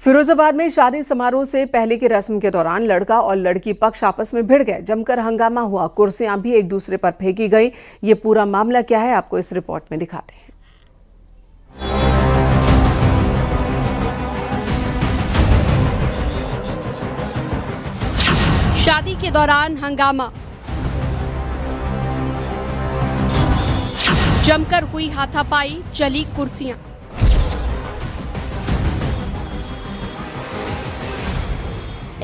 फिरोजाबाद में शादी समारोह से पहले की रस्म के दौरान लड़का और लड़की पक्ष आपस में भिड़ गए। जमकर हंगामा हुआ, कुर्सियां भी एक दूसरे पर फेंकी गई। ये पूरा मामला क्या है, आपको इस रिपोर्ट में दिखाते हैं। शादी के दौरान हंगामा, जमकर हुई हाथापाई, चली कुर्सियां।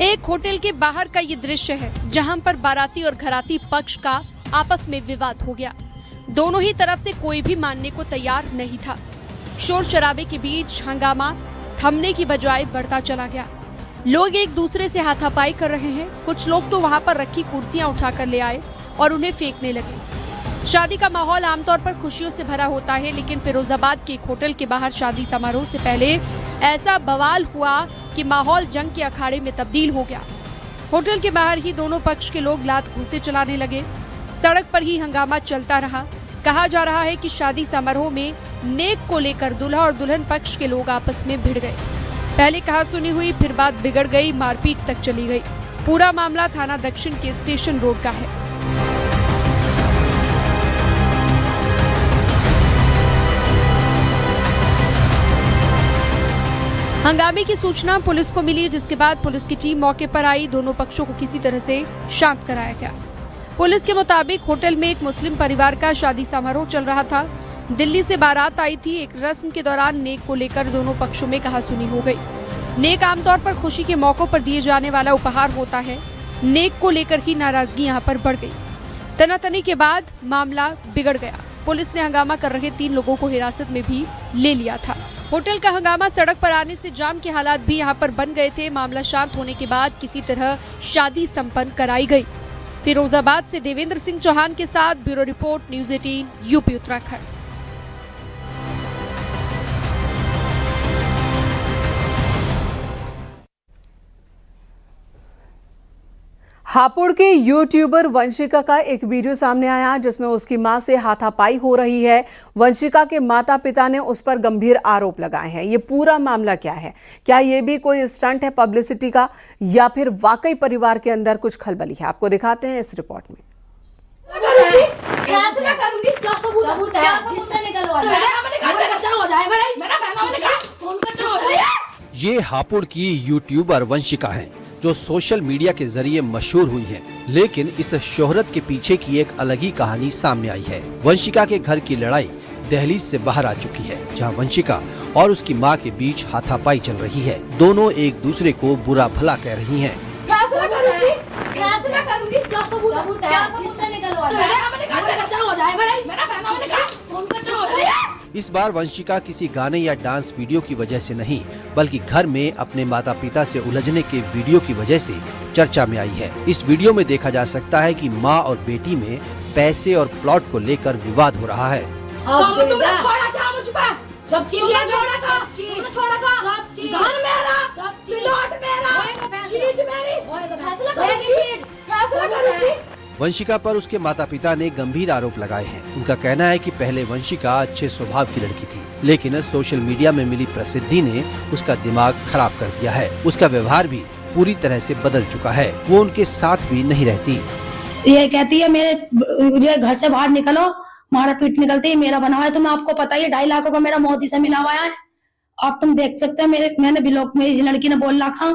एक होटल के बाहर का ये दृश्य है, जहां पर बाराती और घराती पक्ष का आपस में विवाद हो गया। दोनों ही तरफ से कोई भी मानने को तैयार नहीं था। शोर शराबे के बीच हंगामा थमने की बजाय बढ़ता चला गया। लोग एक दूसरे से हाथापाई कर रहे हैं। कुछ लोग तो वहां पर रखी कुर्सियां उठाकर ले आए और उन्हें फेंकने लगे। शादी का माहौल आमतौर पर खुशियों से भरा होता है, लेकिन फिरोजाबाद के एक होटल के बाहर शादी समारोह से पहले ऐसा बवाल हुआ कि माहौल जंग के अखाड़े में तब्दील हो गया। होटल के बाहर ही दोनों पक्ष के लोग लात घूंसे चलाने लगे। सड़क पर ही हंगामा चलता रहा। कहा जा रहा है कि शादी समारोह में नेक को लेकर दूल्हा और दुल्हन पक्ष के लोग आपस में भिड़ गए। पहले कहा सुनी हुई, फिर बात बिगड़ गई, मारपीट तक चली गई। पूरा मामला थाना दक्षिण के स्टेशन रोड का है। हंगामे की सूचना पुलिस को मिली, जिसके बाद पुलिस की टीम मौके पर आई। दोनों पक्षों को किसी तरह से शांत कराया गया। पुलिस के मुताबिक होटल में एक मुस्लिम परिवार का शादी समारोह चल रहा था। दिल्ली से बारात आई थी। एक रस्म के दौरान नेक को लेकर दोनों पक्षों में कहासुनी हो गई। नेक आमतौर पर खुशी के मौकों पर दिए जाने वाला उपहार होता है। नेक को लेकर ही नाराजगी यहाँ पर बढ़ गई। तनातनी के बाद मामला बिगड़ गया। पुलिस ने हंगामा कर रहे 3 लोगों को हिरासत में भी ले लिया था। होटल का हंगामा सड़क पर आने से जाम के हालात भी यहाँ पर बन गए थे। मामला शांत होने के बाद किसी तरह शादी संपन्न कराई गई। फिरोजाबाद से देवेंद्र सिंह चौहान के साथ bureau report, news 18 UP Uttarakhand. Hapur के यूट्यूबर वंशिका का एक वीडियो सामने आया, जिसमें उसकी मां से हाथापाई हो रही है। वंशिका के माता पिता ने उस पर गंभीर आरोप लगाए हैं। ये पूरा मामला क्या है? क्या ये भी कोई स्टंट है पब्लिसिटी का, या फिर वाकई परिवार के अंदर कुछ खलबली है? आपको दिखाते हैं इस रिपोर्ट में। ये हापुड़ की यूट्यूबर वंशिका है, जो सोशल मीडिया के जरिए मशहूर हुई है। लेकिन इस शोहरत के पीछे की एक अलग ही कहानी सामने आई है। वंशिका के घर की लड़ाई दहलीज से बाहर आ चुकी है, जहां वंशिका और उसकी मां के बीच हाथापाई चल रही है। दोनों एक दूसरे को बुरा भला कह रही हैं। इस बार वंशिका किसी गाने या डांस वीडियो की वजह से नहीं, बल्कि घर में अपने माता पिता से उलझने के वीडियो की वजह से चर्चा में आई है। इस वीडियो में देखा जा सकता है कि मां और बेटी में पैसे और प्लॉट को लेकर विवाद हो रहा है। वंशिका पर उसके माता पिता ने गंभीर आरोप लगाए हैं। उनका कहना है कि पहले वंशिका अच्छे स्वभाव की लड़की थी, लेकिन सोशल मीडिया में मिली प्रसिद्धि ने उसका दिमाग खराब कर दिया है। उसका व्यवहार भी पूरी तरह से बदल चुका है। वो उनके साथ भी नहीं रहती। ये कहती है मुझे घर से बाहर निकलो, मारा पीट निकलती है। मेरा बना हुआ है, तुम्हें आपको पता ही है 2.5 लाख रुपए मेरा मोदी से मिला हुआ है। अब तुम देख सकते हो, मैंने ब्लॉक में इस लड़की ने बोल रखा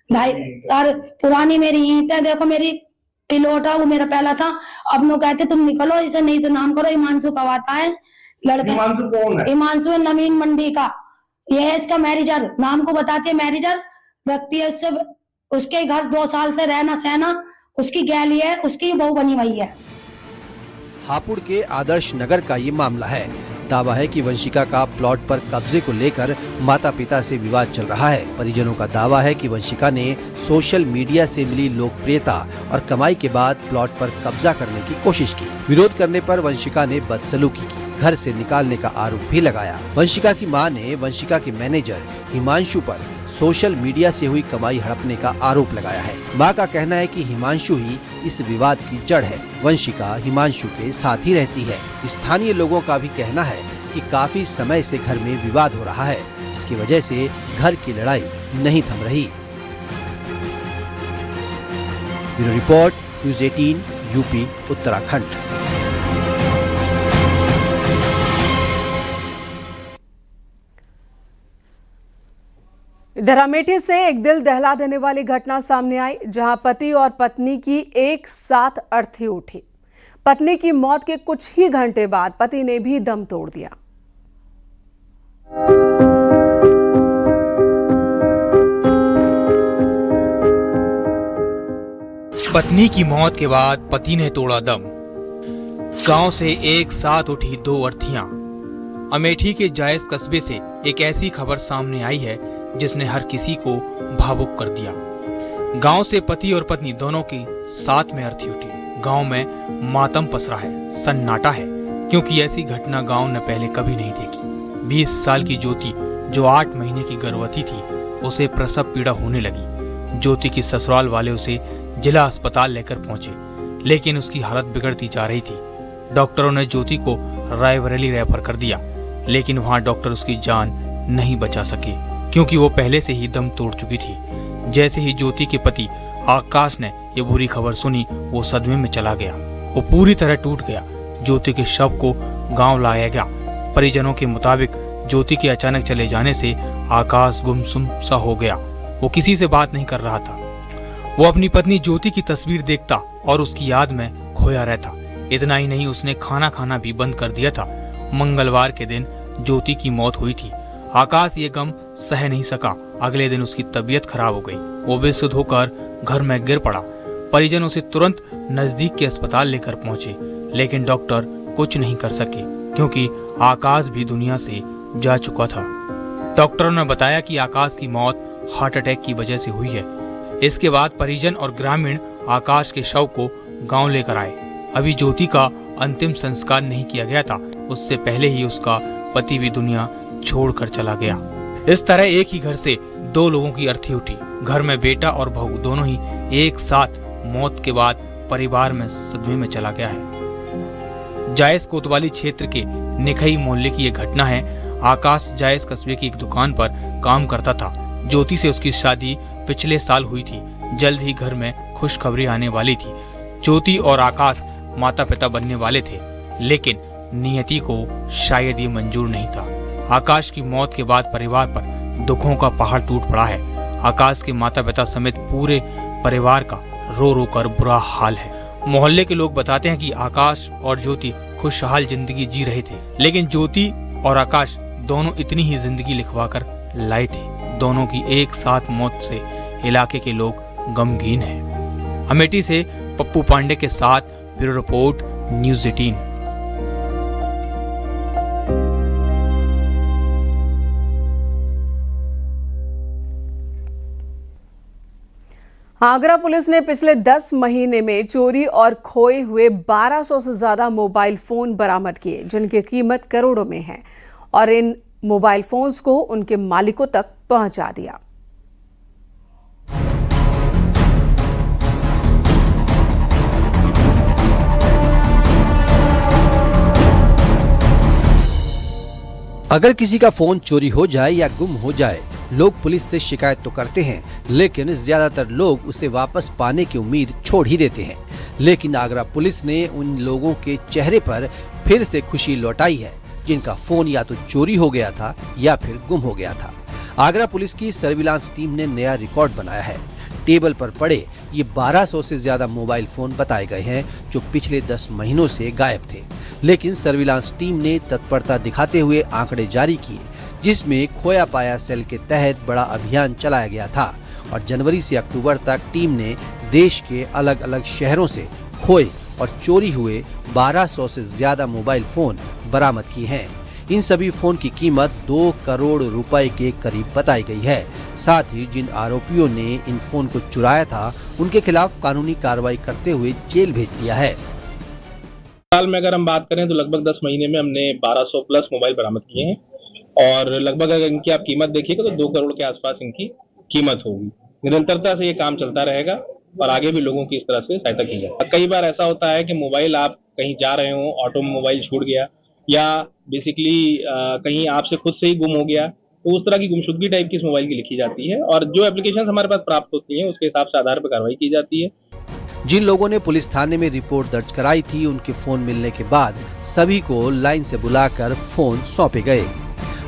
2.5 और पुरानी मेरी ईंटें देखो, मेरी पिलोटा वो मेरा पहला था। अब लोग कहते तुम निकलो इसे, नहीं तो नाम करो हिमांशु कवाता है लड़का। हिमांशु कौन है? हिमांशु है नवीन मंडी का। ये है इसका मैनेजर, नाम को बताते मैनेजर व्यक्ति है। उससे उसके घर 2 साल से रहना सहना उसकी गैली है, उसकी बहू बनी हुई है। हापुड़ के आदर्श नगर का ये मामला है। दावा है कि वंशिका का प्लॉट पर कब्जे को लेकर माता पिता से विवाद चल रहा है। परिजनों का दावा है कि वंशिका ने सोशल मीडिया से मिली लोकप्रियता और कमाई के बाद प्लॉट पर कब्जा करने की कोशिश की। विरोध करने पर वंशिका ने बदसलूकी की, घर से निकालने का आरोप भी लगाया। वंशिका की मां ने वंशिका के मैनेजर हिमांशु पर सोशल मीडिया से हुई कमाई हड़पने का आरोप लगाया है। मां का कहना है कि हिमांशु ही इस विवाद की जड़ है। वंशिका हिमांशु के साथ ही रहती है। स्थानीय लोगों का भी कहना है कि काफी समय से घर में विवाद हो रहा है, जिसकी वजह से घर की लड़ाई नहीं थम रही। Bureau report, news 18, UP, Uttarakhand. इधर अमेठी से एक दिल दहला देने वाली घटना सामने आई, जहां पति और पत्नी की एक साथ अर्थी उठी। पत्नी की मौत के कुछ ही घंटे बाद पति ने भी दम तोड़ दिया। पत्नी की मौत के बाद पति ने तोड़ा दम। गांव से एक साथ उठी दो अर्थियां। अमेठी के जायज कस्बे से एक ऐसी खबर सामने आई है जिसने हर किसी को भावुक कर दिया। गांव से पति और पत्नी दोनों की साथ में अर्थी उठी। गांव में मातम पसरा है, सन्नाटा है, क्योंकि ऐसी घटना गांव ने पहले कभी नहीं देखी। 20 साल की ज्योति, जो 8 महीने की गर्भवती थी, उसे प्रसव पीड़ा होने लगी। ज्योति की ससुराल वाले उसे जिला अस्पताल लेकर पहुंचे, लेकिन उसकी हालत बिगड़ती जा रही थी। डॉक्टरों ने ज्योति को रायबरेली रेफर कर दिया, लेकिन वहां डॉक्टर उसकी जान नहीं बचा सके, क्योंकि वो पहले से ही दम तोड़ चुकी थी। जैसे ही ज्योति के पति आकाश ने ये बुरी खबर सुनी, वो सदमे में चला गया। वो पूरी तरह टूट गया। ज्योति के शव को गांव लाया गया। परिजनों के मुताबिक ज्योति के अचानक चले जाने से आकाश गुमसुम सा हो गया। वो किसी से बात नहीं कर रहा था। वो अपनी पत्नी ज्योति की तस्वीर देखता और उसकी याद में खोया रहता। इतना ही नहीं, उसने खाना खाना भी बंद कर दिया था। मंगलवार के दिन ज्योति की मौत हुई थी। आकाश ये गम सह नहीं सका। अगले दिन उसकी तबीयत खराब हो गई। वो बेसुध होकर घर में गिर पड़ा। परिजन उसे तुरंत नजदीक के अस्पताल लेकर पहुंचे, लेकिन डॉक्टर कुछ नहीं कर सके, क्योंकि आकाश भी दुनिया से जा चुका था। डॉक्टरों ने बताया कि आकाश की मौत हार्ट अटैक की वजह से हुई है। इसके बाद परिजन और ग्रामीण आकाश के शव को गांव लेकर आए। अभी ज्योति का अंतिम संस्कार नहीं किया गया था। उससे पहले ही उसका पति भी दुनिया छोड़कर चला गया। इस तरह एक ही घर से दो लोगों की अर्थी उठी। घर में बेटा और बहू दोनों ही एक साथ मौत के बाद परिवार में सदमे में चला गया है। जायज कोतवाली क्षेत्र के निखई मोहल्ले की यह घटना है। आकाश जायज कस्बे की एक दुकान पर काम करता था। ज्योति से उसकी शादी पिछले साल हुई थी। जल्द ही घर में खुशखबरी आने वाली थी। ज्योति और आकाश माता पिता बनने वाले थे, लेकिन नियति को शायद ये मंजूर नहीं था। आकाश की मौत के बाद परिवार पर दुखों का पहाड़ टूट पड़ा है। आकाश के माता पिता समेत पूरे परिवार का रो रो कर बुरा हाल है। मोहल्ले के लोग बताते हैं कि आकाश और ज्योति खुशहाल जिंदगी जी रहे थे, लेकिन ज्योति और आकाश दोनों इतनी ही जिंदगी लिखवा कर लाए थे। दोनों की एक साथ मौत से इलाके के लोग गमगीन हैं। अमेठी से पप्पू पांडे के साथ bureau report, news 18। Agra police ने पिछले 10 महीने में चोरी और खोए हुए 1200 से ज्यादा मोबाइल फोन बरामद किए, जिनकी कीमत करोड़ों में है, और इन मोबाइल फोन्स को उनके मालिकों तक पहुंचा दिया। अगर किसी का फोन चोरी हो जाए या गुम हो जाए, लोग पुलिस से शिकायत तो करते हैं, लेकिन ज्यादातर लोग उसे वापस पाने की उम्मीद छोड़ ही देते हैं। लेकिन आगरा पुलिस ने उन लोगों के चेहरे पर फिर से खुशी लौटाई है, जिनका फोन या तो चोरी हो गया था या फिर गुम हो गया था। आगरा पुलिस की सर्विलांस टीम ने नया रिकॉर्ड बनाया है। टेबल पर पड़े ये 1200 से ज्यादा मोबाइल फोन बताए गए हैं, जो पिछले 10 महीनों से गायब थे। लेकिन सर्विलांस टीम ने तत्परता दिखाते हुए आंकड़े जारी किए, जिसमें खोया पाया सेल के तहत बड़ा अभियान चलाया गया था, और जनवरी से अक्टूबर तक टीम ने देश के अलग अलग शहरों से खोए और चोरी हुए 1200 से ज्यादा मोबाइल फोन बरामद किए हैं। इन सभी फोन की कीमत 2 करोड़ रुपए के करीब बताई गई है। साथ ही जिन आरोपियों ने इन फोन को चुराया था, उनके खिलाफ कानूनी कार्रवाई करते हुए जेल भेज दिया है। साल में अगर हम बात करें तो लगभग 10 महीने में हमने 1200 प्लस मोबाइल बरामद किए हैं, और लगभग अगर इनकी आप कीमत देखिएगा तो 2 करोड़ के आसपास इनकी कीमत होगी। निरंतरता से ये काम चलता रहेगा और आगे भी लोगों की इस तरह से सहायता की जाए। कई बार ऐसा होता है कि मोबाइल आप कहीं जा रहे हो, ऑटो में मोबाइल छूट गया, या बेसिकली कहीं आपसे खुद से ही गुम हो गया, तो उस तरह की गुमशुदगी टाइप की इस मोबाइल की लिखी जाती है और जो एप्लीकेशंस हमारे पास प्राप्त होती हैं उसके हिसाब से आधार पर कार्रवाई की जाती है। जिन लोगों ने पुलिस थाने में रिपोर्ट दर्ज कराई थी, उनके फोन मिलने के बाद सभी को लाइन से बुलाकर फोन सौंपे गए।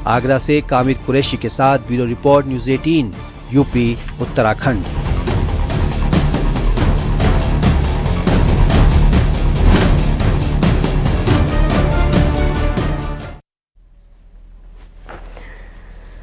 आगरा से कामिर कुरैशी के साथ bureau report, news 18 UP Uttarakhand.